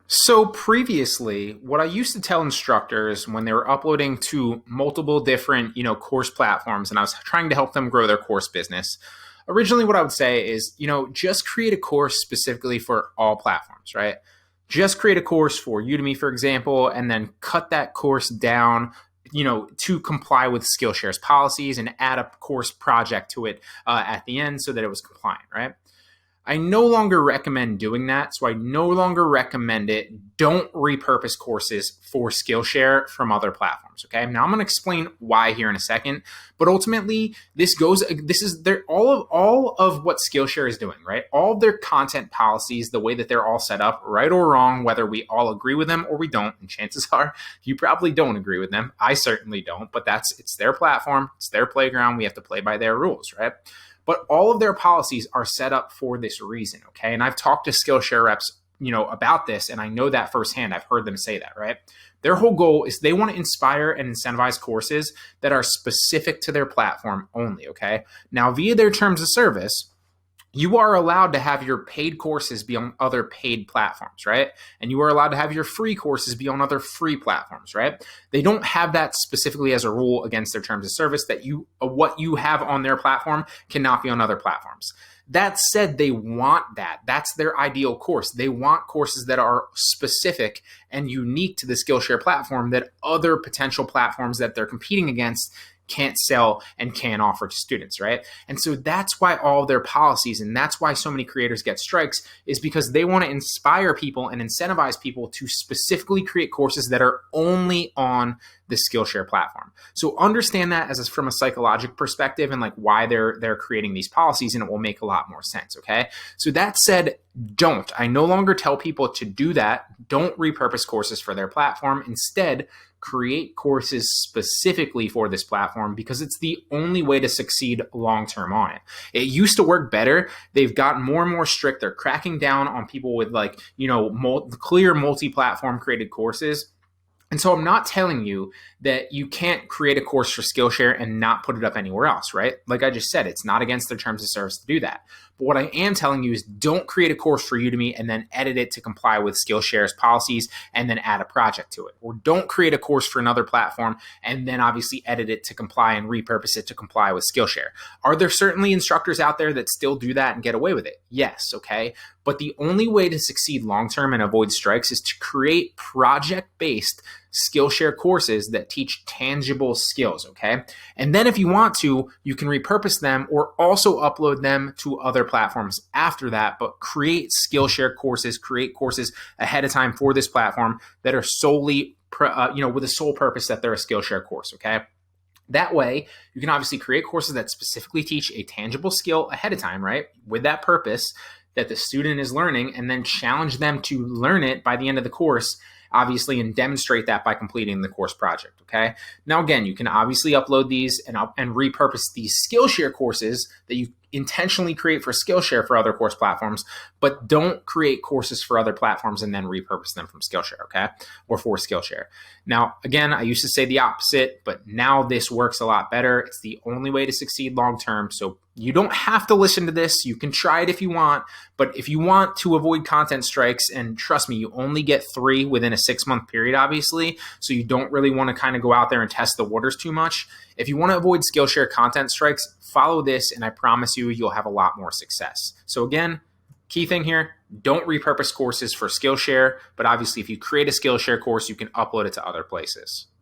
So previously, what I used to tell instructors when they were uploading to multiple different, course platforms and I was trying to help them grow their course business, originally what I would say is, just create a course specifically for all platforms, right? Just create a course for Udemy, for example, and then cut that course down, to comply with Skillshare's policies and add a course project to it at the end so that it was compliant, right? I no longer recommend doing that. So I no longer recommend it. Don't repurpose courses for Skillshare from other platforms. Okay. Now I'm going to explain why here in a second, but ultimately this is all of what Skillshare is doing, right? All of their content policies, the way that they're all set up, right or wrong, whether we all agree with them or we don't. And chances are you probably don't agree with them. I certainly don't, but it's their platform. It's their playground. We have to play by their rules, right? But all of their policies are set up for this reason, okay? And I've talked to Skillshare reps, about this, and I know that firsthand. I've heard them say that, right? Their whole goal is they want to inspire and incentivize courses that are specific to their platform only, okay? Now, via their terms of service, you are allowed to have your paid courses be on other paid platforms, right? And you are allowed to have your free courses be on other free platforms, right? They don't have that specifically as a rule against their terms of service that what you have on their platform cannot be on other platforms. That said, they want that. That's their ideal course. They want courses that are specific and unique to the Skillshare platform that other potential platforms that they're competing against can't sell and can't offer to students, right? And so that's why all of their policies, and that's why so many creators get strikes, is because they want to inspire people and incentivize people to specifically create courses that are only on the Skillshare platform. So understand that from a psychological perspective and like why they're creating these policies, and it will make a lot more sense, okay? So that said, I no longer tell people to do that. Don't repurpose courses for their platform. Instead, create courses specifically for this platform because it's the only way to succeed long-term on it. It used to work better. They've gotten more and more strict. They're cracking down on people with clear multi-platform created courses. And so I'm not telling you that you can't create a course for Skillshare and not put it up anywhere else, right? Like I just said, it's not against their terms of service to do that. But what I am telling you is don't create a course for Udemy and then edit it to comply with Skillshare's policies and then add a project to it. Or don't create a course for another platform and then obviously edit it to comply and repurpose it to comply with Skillshare. Are there certainly instructors out there that still do that and get away with it? Yes, okay. But the only way to succeed long-term and avoid strikes is to create project-based Skillshare courses that teach tangible skills, okay? And then if you want to, you can repurpose them or also upload them to other platforms after that, but create Skillshare courses, create courses ahead of time for this platform that are solely, with a sole purpose that they're a Skillshare course, okay? That way, you can obviously create courses that specifically teach a tangible skill ahead of time, right? With that purpose that the student is learning, and then challenge them to learn it by the end of the course, obviously, and demonstrate that by completing the course project, okay? Now, again, you can obviously upload these and repurpose these Skillshare courses that you intentionally create for Skillshare for other course platforms, but don't create courses for other platforms and then repurpose them from Skillshare, okay? Or for Skillshare. Now, again, I used to say the opposite, but now this works a lot better. It's the only way to succeed long-term. So you don't have to listen to this. You can try it if you want, but if you want to avoid content strikes, and trust me, you only get 3 within a 6-month period, obviously, so you don't really want to kind of go out there and test the waters too much. If you want to avoid Skillshare content strikes, follow this, and I promise you'll have a lot more success. So again, key thing here, don't repurpose courses for Skillshare, but obviously if you create a Skillshare course, you can upload it to other places.